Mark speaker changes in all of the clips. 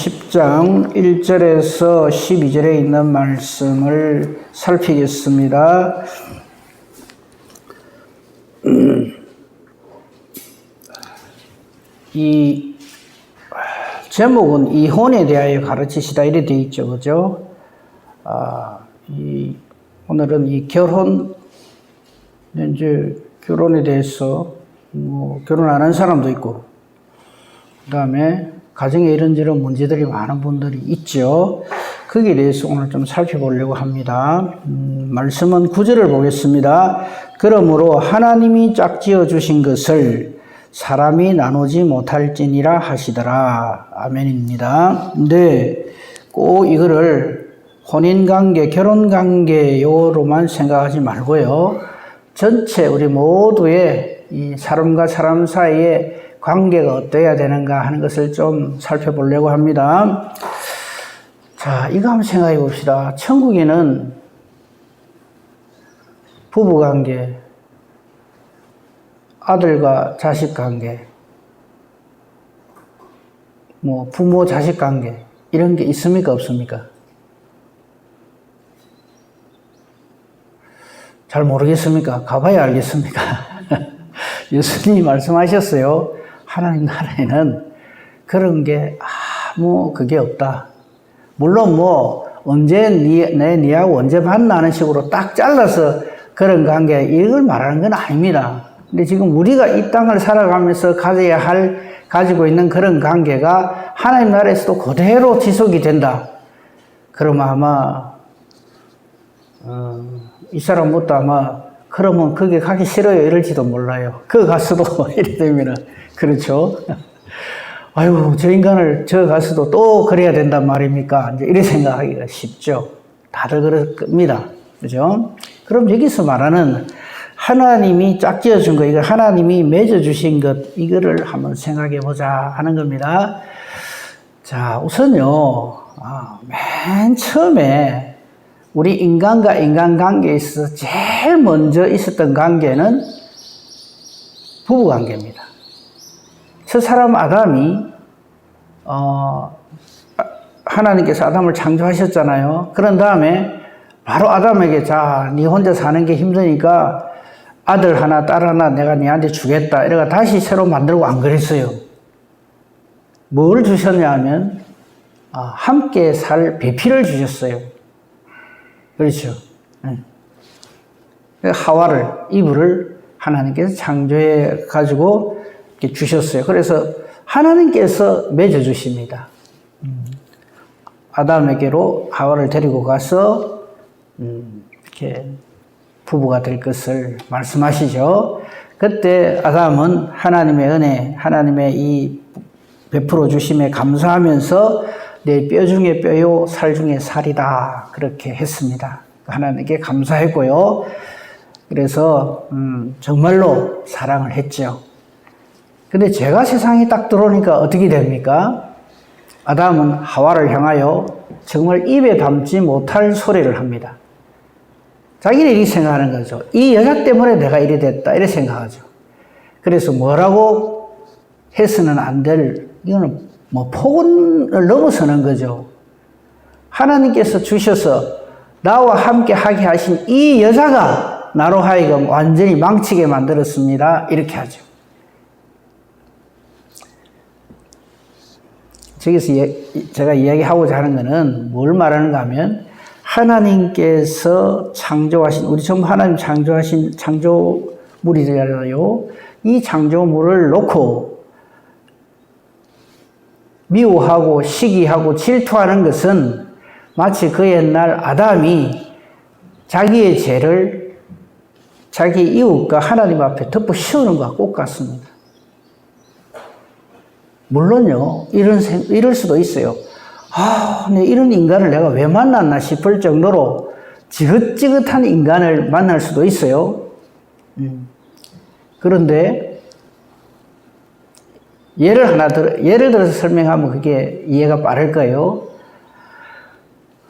Speaker 1: 10장 1절에서 12절에 있는 말씀을 살피겠습니다. 이 제목은 이혼에 대하여 가르치시다 이렇게 되어 있죠, 그죠? 오늘은 이 결혼에 대해서 결혼 안 한 사람도 있고, 그 다음에 가정에 이런저런 문제들이 많은 분들이 있죠. 거기에 대해서 오늘 좀 살펴보려고 합니다. 말씀은 9절을 보겠습니다. 그러므로 하나님이 짝지어 주신 것을 사람이 나누지 못할지니라 하시더라. 아멘입니다. 근데 꼭 이거를 혼인관계, 결혼관계요로만 생각하지 말고요. 전체 우리 모두의 이 사람과 사람 사이에 관계가 어떠해야 되는가 하는 것을 좀 살펴보려고 합니다. 자, 이거 한번 생각해 봅시다. 천국에는 부부관계, 아들과 자식관계, 부모 자식관계 이런 게 있습니까, 없습니까? 잘 모르겠습니까? 가봐야 알겠습니까? 예수님이 말씀하셨어요. 하나님 나라에는 그런 게 그게 없다. 물론 언제 니하고 언제 만나는 식으로 딱 잘라서 그런 관계 이걸 말하는 건 아닙니다. 근데 지금 우리가 이 땅을 살아가면서 가지고 있는 그런 관계가 하나님 나라에서도 그대로 지속이 된다. 그러면 아마 이 사람부터 그러면 거기 가기 싫어요 이럴지도 몰라요. 거기 갔어도 이래 되면은 그렇죠. 아유, 저 인간을 저 갔어도 또 그래야 된단 말입니까? 이제 이렇게 생각하기가 쉽죠. 다들 그럴 겁니다. 그죠? 그럼 여기서 말하는 하나님이 짝지어 준 거, 이거 하나님이 맺어주신 것, 이거를 한번 생각해 보자 하는 겁니다. 자, 우선요, 맨 처음에 우리 인간과 인간관계에 있어서 제일 먼저 있었던 관계는 부부관계입니다. 저 사람 아담이 하나님께서 아담을 창조하셨잖아요. 그런 다음에 바로 아담에게 네 혼자 사는 게 힘드니까 아들 하나 딸 하나 내가 네한테 주겠다 이래가 다시 새로 만들고 안 그랬어요. 뭘 주셨냐 하면 함께 살 배필을 주셨어요. 그렇죠. 하와를, 이브를 하나님께서 창조해 가지고 이렇게 주셨어요. 그래서 하나님께서 맺어주십니다. 아담에게로 하와를 데리고 가서 이렇게 부부가 될 것을 말씀하시죠. 그때 아담은 하나님의 은혜, 하나님의 이 베풀어 주심에 감사하면서 내 뼈 중에 뼈요 살 중에 살이다 그렇게 했습니다. 하나님께 감사했고요. 그래서 정말로 사랑을 했죠. 근데 죄가 세상에 딱 들어오니까 어떻게 됩니까? 아담은 하와를 향하여 정말 입에 담지 못할 소리를 합니다. 자기는 이렇게 생각하는 거죠. 이 여자 때문에 내가 이래 됐다 이렇게 생각하죠. 그래서 뭐라고 해서는 안 될, 이거는 폭언을 넘어서는 거죠. 하나님께서 주셔서 나와 함께 하게 하신 이 여자가 나로 하여금 완전히 망치게 만들었습니다. 이렇게 하죠. 저기서 제가 이야기하고자 하는 것은 뭘 말하는가 하면 하나님께서 창조하신, 우리 전부 하나님 창조하신 창조물이잖아요. 이 창조물을 놓고 미워하고 시기하고 질투하는 것은 마치 그 옛날 아담이 자기의 죄를 자기 이웃과 하나님 앞에 덮어 씌우는 것과 똑같습니다. 물론요, 이럴 수도 있어요. 이런 인간을 내가 왜 만났나 싶을 정도로 지긋지긋한 인간을 만날 수도 있어요. 그런데 예를 들어서 설명하면 그게 이해가 빠를 거예요.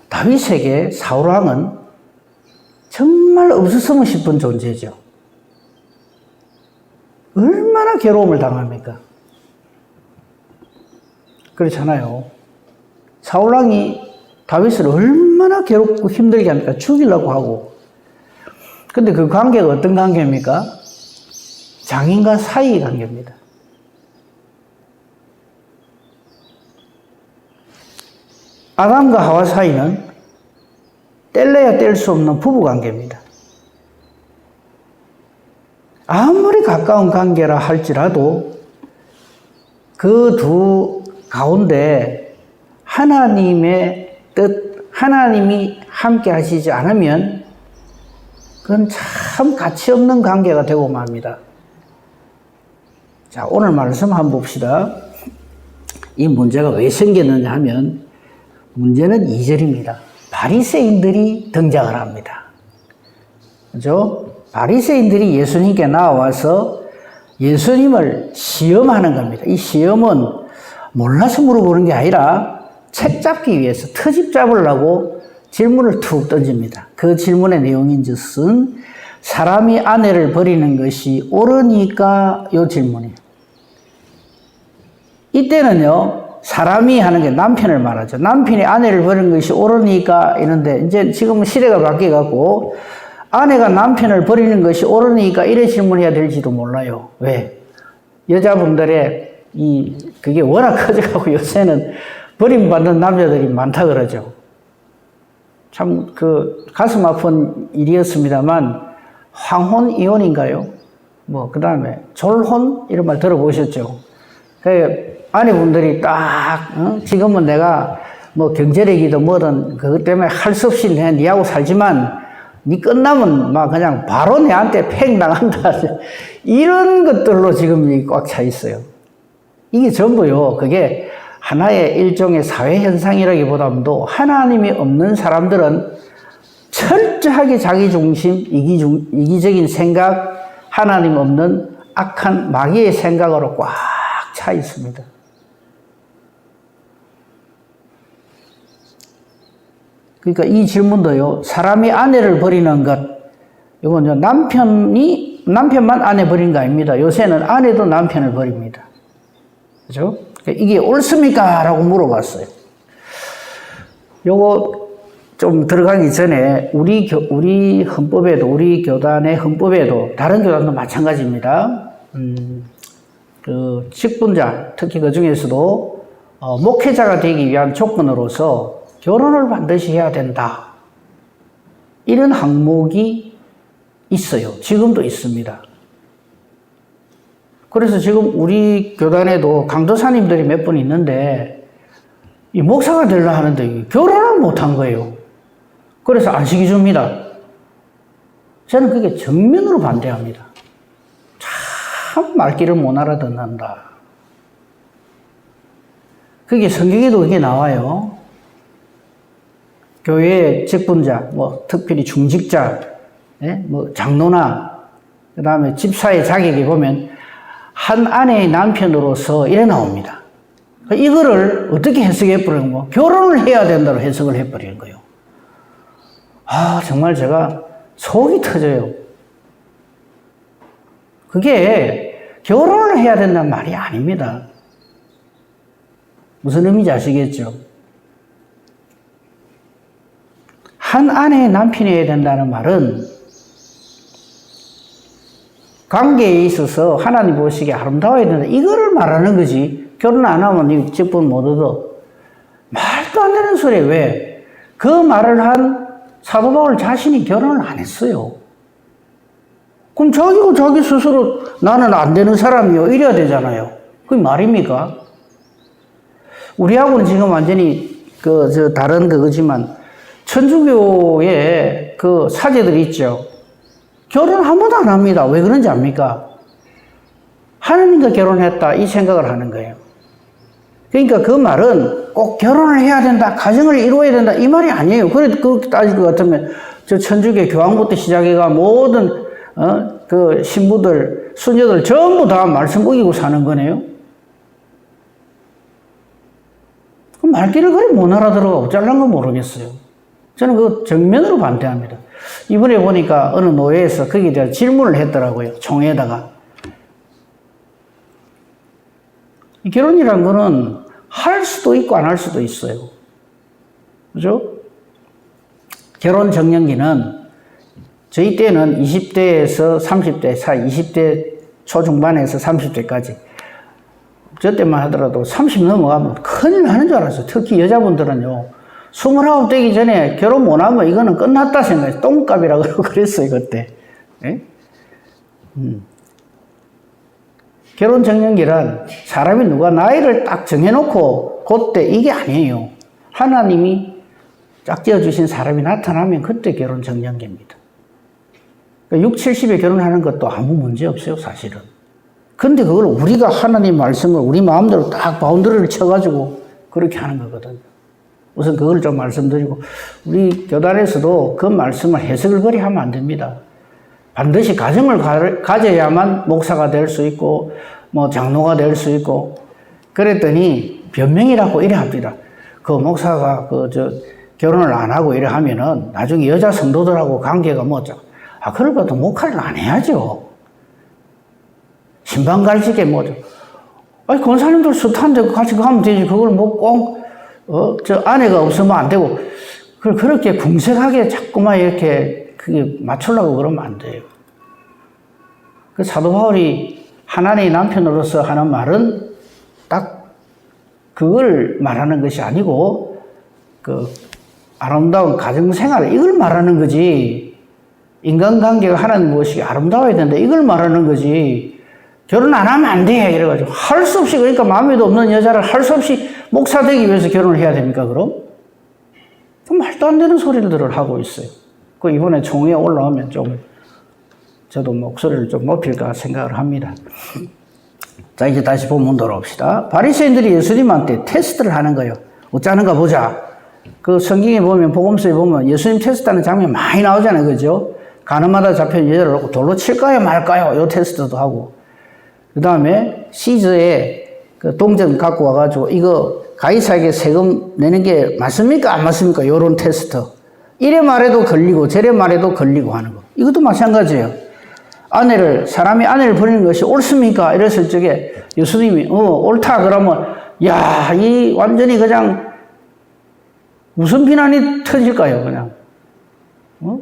Speaker 1: 다윗에게 사울왕은 정말 없었으면 싶은 존재죠. 얼마나 괴로움을 당합니까? 그렇잖아요. 사울왕이 다윗을 얼마나 괴롭고 힘들게 합니까? 죽이려고 하고. 근데 그 관계가 어떤 관계입니까? 장인과 사이의 관계입니다. 아담과 하와 사이는 뗄래야 뗄 수 없는 부부 관계입니다. 아무리 가까운 관계라 할지라도 그 두 가운데 하나님의 뜻, 하나님이 함께 하시지 않으면 그건 참 가치 없는 관계가 되고 맙니다. 자, 오늘 말씀 한번 봅시다. 이 문제가 왜 생겼느냐 하면 문제는 2절입니다. 바리새인들이 등장을 합니다. 그죠? 바리새인들이 예수님께 나와서 예수님을 시험하는 겁니다. 이 시험은 몰라서 물어보는 게 아니라 책 잡기 위해서 트집 잡으려고 질문을 툭 던집니다. 그 질문의 내용인즉슨 사람이 아내를 버리는 것이 옳으니까 요 질문이에요. 이때는요, 사람이 하는 게 남편을 말하죠. 남편이 아내를 버리는 것이 옳으니까 이런데 이제 지금은 시대가 바뀌어갖고 아내가 남편을 버리는 것이 옳으니까 이래 질문해야 될지도 몰라요. 왜? 여자분들의 그게 워낙 커져가고 요새는 버림받는 남자들이 많다 그러죠. 참 가슴 아픈 일이었습니다만 황혼 이혼인가요? 그 다음에 졸혼 이런 말 들어보셨죠? 아내분들이 지금은 내가 경제력이든 뭐든 그것 때문에 할 수 없이 그냥 니하고 살지만 니 끝나면 그냥 바로 내한테 팽 나간다. 이런 것들로 지금 꽉 차 있어요. 이게 전부요. 그게 하나의 일종의 사회 현상이라기보다도 하나님이 없는 사람들은 철저하게 자기 중심, 이기적인 생각, 하나님 없는 악한 마귀의 생각으로 꽉 차 있습니다. 그러니까 이 질문도요, 사람이 아내를 버리는 것, 이건 남편만 아내 버린 거 아닙니다. 요새는 아내도 남편을 버립니다. 그죠? 이게 옳습니까? 라고 물어봤어요. 요거 좀 들어가기 전에 우리 헌법에도, 우리 교단의 헌법에도, 다른 교단도 마찬가지입니다. 직분자, 특히 그 중에서도 목회자가 되기 위한 조건으로서 결혼을 반드시 해야 된다. 이런 항목이 있어요. 지금도 있습니다. 그래서 지금 우리 교단에도 강도사님들이 몇 분 있는데 이 목사가 되려 하는데 결혼을 못한 거예요. 그래서 안 시켜줍니다. 저는 그게 정면으로 반대합니다. 참 말귀를 못 알아듣는다. 그게 성경에도 그게 나와요. 교회의 직분자, 특별히 중직자, 장로나, 그 다음에 집사의 자격에 보면 한 아내의 남편으로서 이래 나옵니다. 이거를 어떻게 해석해버리는 거예요? 결혼을 해야 된다고 해석을 해버리는 거예요. 정말 제가 속이 터져요. 그게 결혼을 해야 된다는 말이 아닙니다. 무슨 의미인지 아시겠죠? 한 아내의 남편이어야 된다는 말은 관계에 있어서 하나님 보시기에 아름다워야 된다. 이거를 말하는 거지. 결혼 안 하면 이 직분 못 얻어. 말도 안 되는 소리에 왜? 그 말을 한 사도 바울 자신이 결혼을 안 했어요. 그럼 자기 스스로 나는 안 되는 사람이요. 이래야 되잖아요. 그게 말입니까? 우리하고는 지금 완전히 다른 그거지만 천주교의 그 사제들이 있죠. 결혼 한 번도 안 합니다. 왜 그런지 압니까? 하나님과 결혼했다 이 생각을 하는 거예요. 그러니까 그 말은 꼭 결혼을 해야 된다, 가정을 이루어야 된다 이 말이 아니에요. 그렇게 따질 것 같으면 저 천주교 교황부터 시작해가 모든 그 신부들, 수녀들 전부 다 말씀 어기고 사는 거네요. 그 말귀를 그리 못 알아들어가 어쩌려는 건 모르겠어요. 저는 그 정면으로 반대합니다. 이번에 보니까 어느 노예에서 거기에 대한 질문을 했더라고요. 총회에다가. 결혼이란 거는 할 수도 있고 안 할 수도 있어요. 그죠? 결혼 정년기는 저희 때는 20대에서 30대 사이, 20대 초중반에서 30대까지. 저 때만 하더라도 30 넘어가면 큰일 나는 줄 알았어요. 특히 여자분들은요. 29 되기 전에 결혼 못 하면 이거는 끝났다 생각해요. 똥값이라고 그랬어요, 그때. 예? 결혼 정년기란 사람이 누가 나이를 딱 정해놓고 그때 이게 아니에요. 하나님이 짝지어 주신 사람이 나타나면 그때 결혼 정년기입니다. 6, 70에 결혼하는 것도 아무 문제 없어요, 사실은. 근데 그걸 우리가 하나님 말씀을 우리 마음대로 딱 바운더리를 쳐가지고 그렇게 하는 거거든요. 우선 그걸 좀 말씀드리고, 우리 교단에서도 그 말씀을 해석을 그리 하면 안 됩니다. 반드시 가정을 가져야만 목사가 될 수 있고, 뭐 장로가 될 수 있고, 그랬더니 변명이라고 이래 합니다. 그 목사가 결혼을 안 하고 이래 하면은 나중에 여자 성도들하고 관계가 뭐죠? 그럴 것도 목화를 안 해야죠. 신방갈지게 뭐죠. 권사님들 스타인데 같이 가면 되지. 그걸 뭐 꼭, 아내가 없으면 안 되고, 그걸 그렇게 궁색하게 자꾸만 이렇게 그게 맞추려고 그러면 안 돼요. 그 사도 바울이 하나님의 남편으로서 하는 말은 딱 그걸 말하는 것이 아니고, 그 아름다운 가정생활, 이걸 말하는 거지. 인간관계가 하나님 무엇이 아름다워야 된다. 이걸 말하는 거지. 결혼 안 하면 안 돼. 이래가지고. 할 수 없이, 그러니까 마음에도 없는 여자를 할 수 없이 목사 되기 위해서 결혼을 해야 됩니까, 그럼? 말도 안 되는 소리들을 하고 있어요. 그 이번에 총회에 올라오면 좀, 저도 목소리를 좀 높일까 생각을 합니다. 자, 이제 다시 본문 돌아옵시다. 바리새인들이 예수님한테 테스트를 하는 거예요. 어쩌는가 보자. 그 성경에 보면, 복음서에 보면 예수님 테스트하는 장면이 많이 나오잖아요. 그죠? 가늠하다 잡힌 여자를 놓고 돌로 칠까요 말까요? 요 테스트도 하고. 그 다음에 시저에 그 동전 갖고 와가지고 이거 가이사에게 세금 내는 게 맞습니까? 안 맞습니까? 요런 테스트. 이래 말해도 걸리고 저래 말해도 걸리고 하는 거. 이것도 마찬가지예요. 사람이 아내를 버리는 것이 옳습니까? 이랬을 적에 예수님이, 옳다. 그러면, 이 완전히 그냥 무슨 비난이 터질까요? 그냥.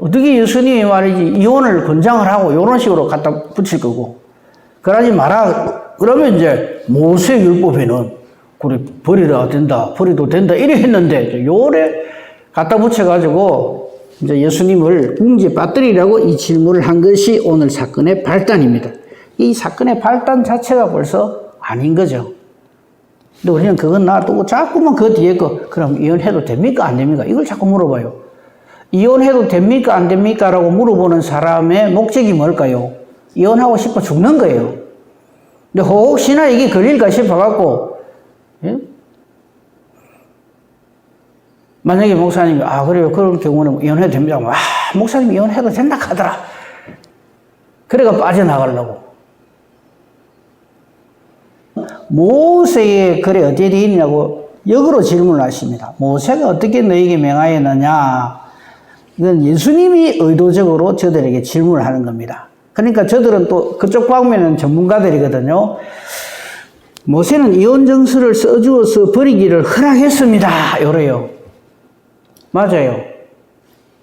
Speaker 1: 어떻게 예수님이 말이지, 이혼을 권장을 하고, 이런 식으로 갖다 붙일 거고. 그러지 마라. 그러면 이제, 모세율법에는, 그래, 버리라 된다, 버리도 된다, 이래 했는데, 요래 갖다 붙여가지고, 이제 예수님을 궁지에 빠뜨리라고 이 질문을 한 것이 오늘 사건의 발단입니다. 이 사건의 발단 자체가 벌써 아닌 거죠. 근데 우리는 그건 놔두고 자꾸만 그 뒤에 그럼 이혼해도 됩니까? 안 됩니까? 이걸 자꾸 물어봐요. 이혼해도 됩니까? 안 됩니까? 라고 물어보는 사람의 목적이 뭘까요? 이혼하고 싶어 죽는 거예요. 근데 혹시나 이게 걸릴까 싶어갖고, 예? 만약에 목사님이, 그래요. 그런 경우는 이혼해도 됩니다. 목사님이 이혼해도 된다 하더라. 그래가 빠져나가려고. 모세의 글에 어디에 되어 있냐고 역으로 질문을 하십니다. 모세가 어떻게 너에게 명하였느냐? 이건 예수님이 의도적으로 저들에게 질문을 하는 겁니다. 그러니까 저들은 또 그쪽 방면은 전문가들이거든요. 모세는 이혼 정서를 써주어서 버리기를 허락했습니다. 이래요. 맞아요.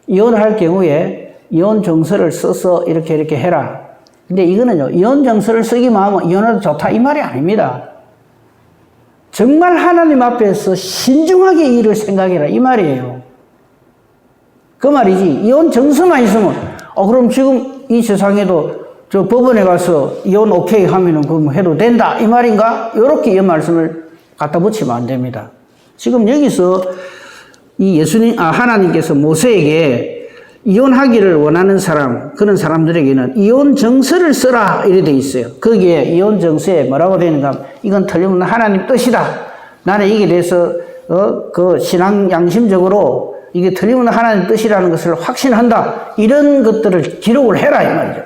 Speaker 1: 이혼할 경우에 이혼 정서를 써서 이렇게 해라. 근데 이거는요, 이혼 정서를 쓰기만 하면 이혼해도 좋다 이 말이 아닙니다. 정말 하나님 앞에서 신중하게 이 일을 생각해라 이 말이에요. 그 말이지. 이혼 정서만 있으면 그럼 지금 이 세상에도 저 법원에 가서 이혼 오케이 하면은 그럼 해도 된다 이 말인가? 이렇게 이 말씀을 갖다 붙이면 안 됩니다. 지금 여기서 이 하나님께서 모세에게 이혼하기를 원하는 사람, 그런 사람들에게는 이혼 정서를 써라 이래 돼 있어요. 거기에 이혼 정서에 뭐라고 되어 있는가 하면 이건 틀림없는 하나님 뜻이다. 나는 이게 대해서 그 신앙 양심적으로 이게 틀림없는 하나님 뜻이라는 것을 확신한다. 이런 것들을 기록을 해라 이 말이죠.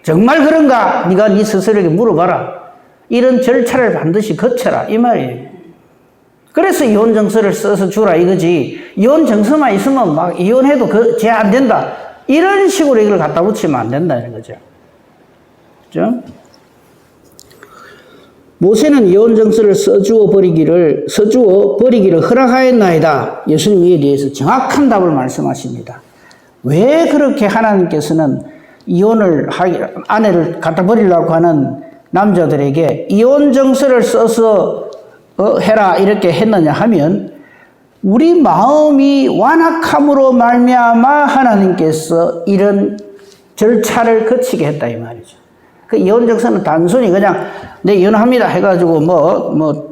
Speaker 1: 정말 그런가? 네가 네 스스로에게 물어봐라. 이런 절차를 반드시 거쳐라 이 말이에요. 그래서 이혼 정서를 써서 주라 이거지. 이혼 정서만 있으면 막 이혼해도 쟤 안 된다. 이런 식으로 이걸 갖다 붙이면 안 된다는 거죠. 그죠? 모세는 이혼정서를 써주어 버리기를 허락하였나이다. 예수님 이에 대해서 정확한 답을 말씀하십니다. 왜 그렇게 하나님께서는 아내를 갖다 버리려고 하는 남자들에게 이혼정서를 써서 해라 이렇게 했느냐 하면, 우리 마음이 완악함으로 말미암아 하나님께서 이런 절차를 거치게 했다 이 말이죠. 그 이혼정서는 단순히 그냥 내 이혼합니다 해가지고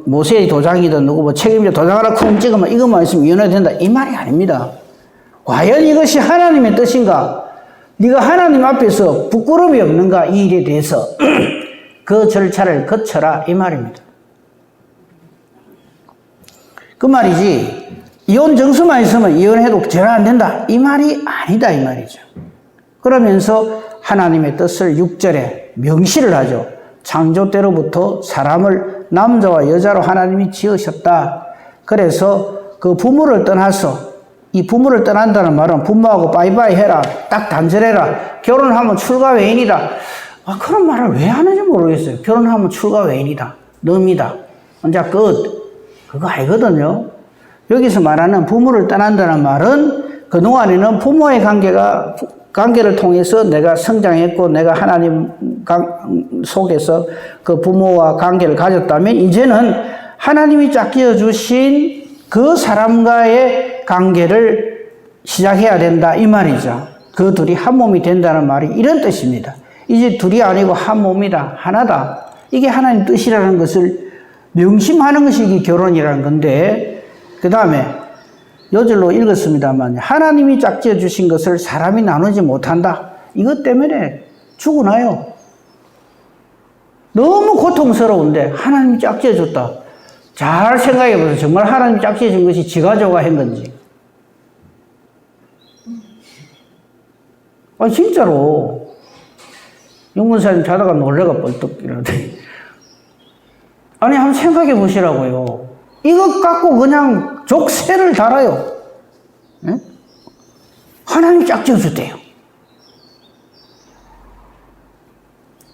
Speaker 1: 모세의 도장이든 누구 책임자 도장하라 쿵 찍으면 이것만 있으면 이혼해도 된다 이 말이 아닙니다. 과연 이것이 하나님의 뜻인가? 네가 하나님 앞에서 부끄러움이 없는가? 이 일에 대해서 그 절차를 거쳐라 이 말입니다. 그 말이지 이혼정서만 있으면 이혼해도 전혀 안 된다 이 말이 아니다 이 말이죠. 그러면서 하나님의 뜻을 6절에 명시를 하죠. 창조 때로부터 사람을 남자와 여자로 하나님이 지으셨다. 그래서 그 부모를 떠나서, 이 부모를 떠난다는 말은 부모하고 바이바이 해라, 딱 단절해라, 결혼하면 출가 외인이다. 그런 말을 왜 하는지 모르겠어요. 결혼하면 출가 외인이다, 놈이다, 혼자 끝, 그거 아니거든요. 여기서 말하는 부모를 떠난다는 말은 그동안에는 부모의 관계를 통해서 내가 성장했고 내가 하나님 속에서 그 부모와 관계를 가졌다면, 이제는 하나님이 짝지어 주신 그 사람과의 관계를 시작해야 된다 이 말이죠. 그 둘이 한 몸이 된다는 말이 이런 뜻입니다. 이제 둘이 아니고 한 몸이다, 하나다. 이게 하나님 뜻이라는 것을 명심하는 것이 이게 결혼이라는 건데, 그 다음에 요절로 읽었습니다만, 하나님이 짝지어 주신 것을 사람이 나누지 못한다. 이것 때문에 죽어나요. 너무 고통스러운데 하나님이 짝지어 줬다. 잘 생각해 보세요. 정말 하나님이 짝지어 준 것이 지가 저가 한 건지. 진짜로 영문사님 자다가 놀래가 뻘떡 이러더니, 한번 생각해 보시라고요. 이것 갖고 그냥 족쇄를 달아요. 예? 하나님 짝지어 줬대요.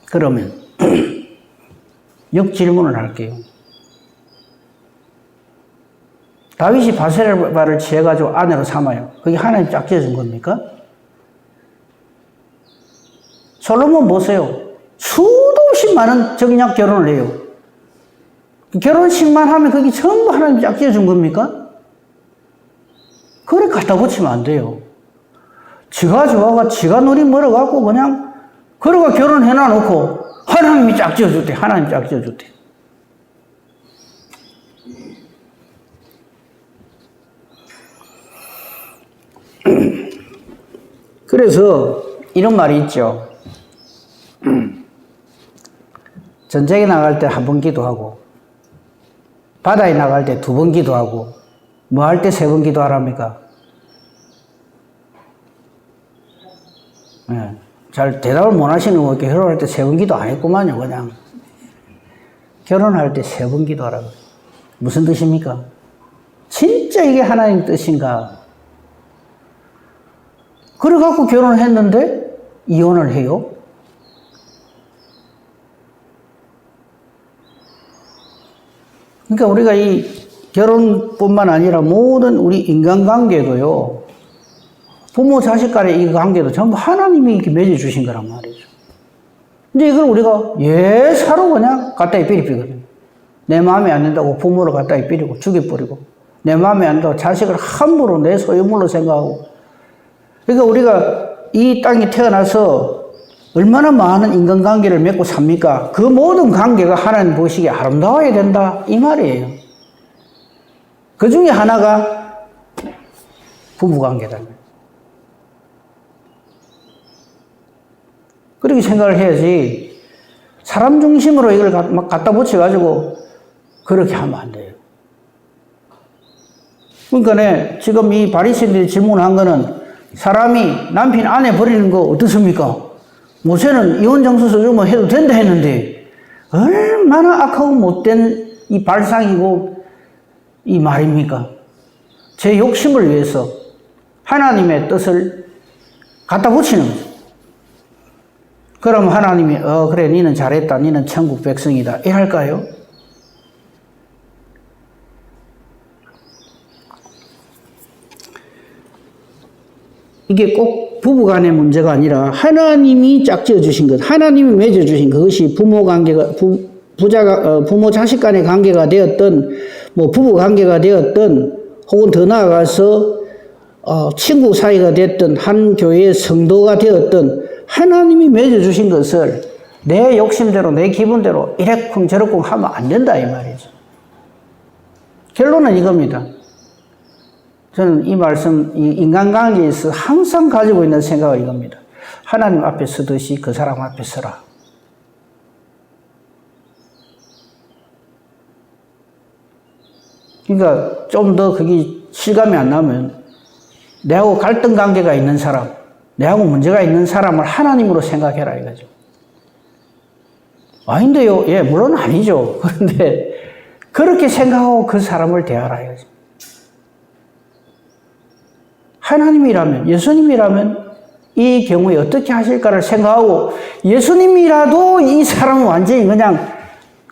Speaker 1: 그러면 역질문을 할게요. 다윗이 바세바를 취해가지고 아내로 삼아요. 그게 하나님 짝지어 준 겁니까? 솔로몬 보세요. 수도 없이 많은 정략 결혼을 해요. 결혼식만 하면 그게 전부 하나님 짝지어 준 겁니까? 그래 갖다 붙이면 안 돼요. 지가 좋아가 지가 눈이 멀어갖고 그냥 그러가 결혼해 놔놓고 하나님이 짝지어 줬대. 하나님 짝지어 줬대. 그래서 이런 말이 있죠. 전쟁에 나갈 때 한 번 기도하고, 바다에 나갈 때 2번 기도하고, 뭐 할 때 3번 기도하랍니까? 네. 잘 대답을 못 하시는 거, 결혼할 때 3번 기도 안 했구만요, 그냥. 결혼할 때 3번 기도하라고. 무슨 뜻입니까? 진짜 이게 하나님 뜻인가? 그래갖고 결혼을 했는데 이혼을 해요? 그러니까 우리가 이 결혼뿐만 아니라 모든 우리 인간관계도요, 부모 자식 간의 이 관계도 전부 하나님이 이렇게 맺어주신 거란 말이죠. 근데 이걸 우리가 예사로 그냥 갖다 삐리삐거든요. 내 마음에 안 든다고 부모를 갖다 삐리고 죽여버리고, 내 마음에 안 든다고 자식을 함부로 내 소유물로 생각하고. 그러니까 우리가 이 땅에 태어나서 얼마나 많은 인간관계를 맺고 삽니까? 그 모든 관계가 하나님 보시기에 아름다워야 된다 이 말이에요. 그 중에 하나가 부부관계다. 그렇게 생각을 해야지, 사람 중심으로 이걸 막 갖다 붙여가지고 그렇게 하면 안 돼요. 그러니까 지금 이 바리새인들이 질문한 거는, 사람이 남편 아내 버리는 거 어떻습니까? 모세는 이혼정서 써주면 해도 된다 했는데, 얼마나 악하고 못된 이 발상이고 이 말입니까? 제 욕심을 위해서 하나님의 뜻을 갖다 붙이는 거죠. 그럼 하나님이 그래 니는 잘했다, 니는 천국 백성이다 이럴까요? 이게 꼭 부부간의 문제가 아니라 하나님이 짝지어 주신 것, 하나님이 맺어 주신 그것이 부모 관계가 부모 자식 간의 관계가 되었던 뭐 부부 관계가 되었던 혹은 더 나아가서 친구 사이가 됐던 한 교회의 성도가 되었던 하나님이 맺어 주신 것을 내 욕심대로 내 기분대로 이래쿵 저래쿵 하면 안 된다 이 말이죠. 결론은 이겁니다. 저는 이 말씀, 이 인간관계에서 항상 가지고 있는 생각은 이겁니다. 하나님 앞에 서듯이 그 사람 앞에 서라. 그러니까 좀 더 그게 실감이 안 나면 내하고 갈등 관계가 있는 사람, 내하고 문제가 있는 사람을 하나님으로 생각해라 이거죠. 아닌데요. 예, 물론 아니죠. 그런데 그렇게 생각하고 그 사람을 대하라 이거죠. 하나님이라면, 예수님이라면 이 경우에 어떻게 하실까를 생각하고 예수님이라도 이 사람은 완전히 그냥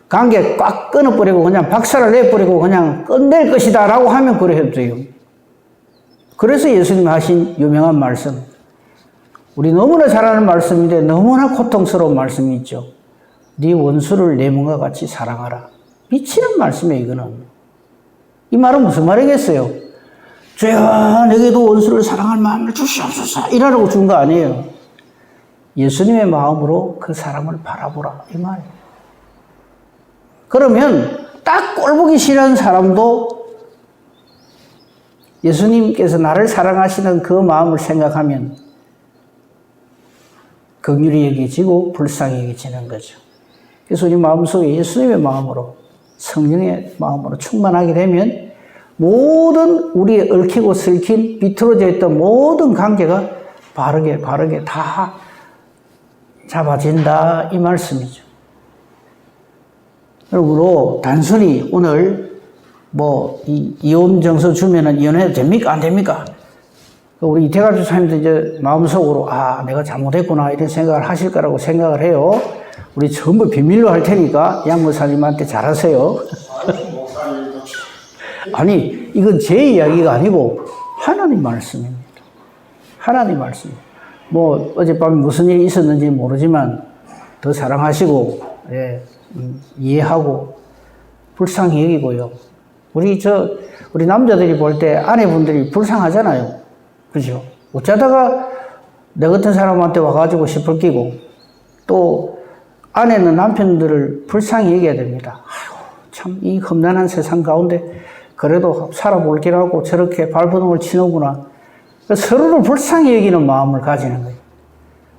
Speaker 1: 관계 꽉 끊어버리고 그냥 박살을 내버리고 그냥 끝낼 것이다 라고 하면 그래 해도 돼요. 그래서 예수님이 하신 유명한 말씀, 우리 너무나 잘 아는 말씀인데 너무나 고통스러운 말씀이 있죠. 네 원수를 내 몸과 같이 사랑하라. 미치는 말씀이에요 이거는. 이 말은 무슨 말이겠어요? 주여 내게도 원수를 사랑할 마음을 주시옵소서 이러라고 준 거 아니에요. 예수님의 마음으로 그 사람을 바라보라 이 말이에요. 그러면 딱 꼴보기 싫은 사람도 예수님께서 나를 사랑하시는 그 마음을 생각하면 긍휼히 여겨지고 불쌍히 여겨지는 거죠. 그래서 우리 마음속에 예수님의 마음으로 성령의 마음으로 충만하게 되면 모든 우리의 얽히고 설킨 비틀어져 있던 모든 관계가 바르게 다 잡아진다 이 말씀이죠. 그러므로 단순히 오늘 뭐 이혼 정서 주면은 이혼해도 됩니까 안 됩니까? 우리 이태갑 집사님도 이제 마음속으로 내가 잘못했구나 이런 생각을 하실 거라고 생각을 해요. 우리 전부 비밀로 할 테니까 양 목사님한테 잘하세요. 아니 이건 제 이야기가 아니고 하나님 말씀입니다. 하나님 말씀. 뭐 어젯밤에 무슨 일이 있었는지 모르지만 더 사랑하시고 이해하고 불쌍히 여기고요. 우리 남자들이 볼 때 아내분들이 불쌍하잖아요. 그죠? 어쩌다가 내 같은 사람한테 와가지고 시풀 끼고 또 아내는 남편들을 불쌍히 여겨야 됩니다. 아이고, 참 이 험난한 세상 가운데 그래도 살아볼기로 하고 저렇게 발버둥을 치는구나. 서로를 불쌍히 여기는 마음을 가지는 거예요.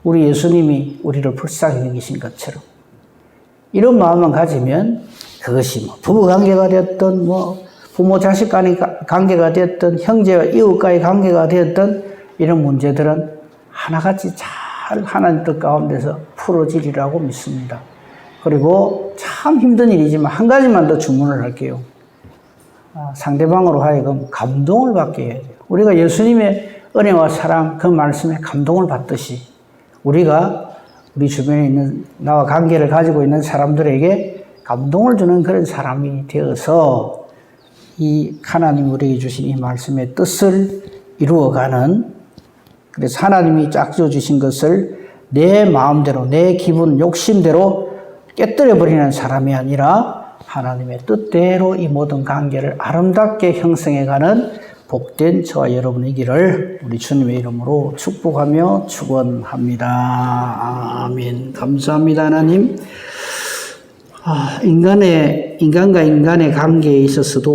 Speaker 1: 우리 예수님이 우리를 불쌍히 여기신 것처럼. 이런 마음만 가지면 그것이 뭐 부부관계가 되었든 뭐 부모 자식 간의 관계가 되었든 형제와 이웃과의 관계가 되었든 이런 문제들은 하나같이 잘 하나님 뜻 가운데서 풀어지리라고 믿습니다. 그리고 참 힘든 일이지만 한 가지만 더 주문을 할게요. 상대방으로 하여금 감동을 받게 해야 돼요. 우리가 예수님의 은혜와 사랑 그 말씀에 감동을 받듯이 우리가 우리 주변에 있는 나와 관계를 가지고 있는 사람들에게 감동을 주는 그런 사람이 되어서 이 하나님 우리에게 주신 이 말씀의 뜻을 이루어가는, 그래서 하나님이 짝지어 주신 것을 내 마음대로 내 기분 욕심대로 깨뜨려버리는 사람이 아니라 하나님의 뜻대로 이 모든 관계를 아름답게 형성해가는 복된 저와 여러분이기를 우리 주님의 이름으로 축복하며 축원합니다. 아멘. 감사합니다 하나님. 인간과 인간의 관계에 있어서도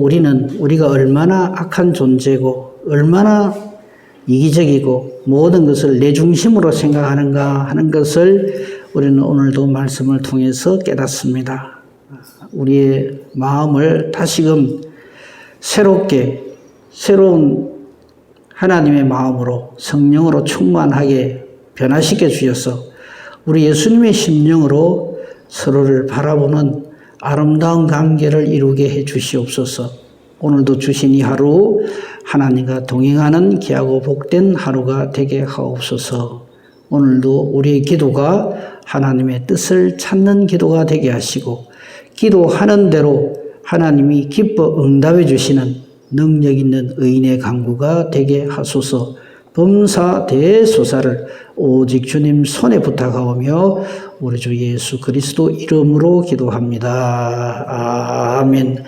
Speaker 1: 우리가 얼마나 악한 존재고 얼마나 이기적이고 모든 것을 내 중심으로 생각하는가 하는 것을 우리는 오늘도 말씀을 통해서 깨닫습니다. 우리의 마음을 다시금 새로운 하나님의 마음으로 성령으로 충만하게 변화시켜 주셔서 우리 예수님의 심령으로 서로를 바라보는 아름다운 관계를 이루게 해 주시옵소서. 오늘도 주신 이 하루 하나님과 동행하는 귀하고 복된 하루가 되게 하옵소서. 오늘도 우리의 기도가 하나님의 뜻을 찾는 기도가 되게 하시고 기도하는 대로 하나님이 기뻐 응답해 주시는 능력 있는 의인의 간구가 되게 하소서. 범사 대소사를 오직 주님 손에 부탁하오며 우리 주 예수 그리스도 이름으로 기도합니다. 아멘.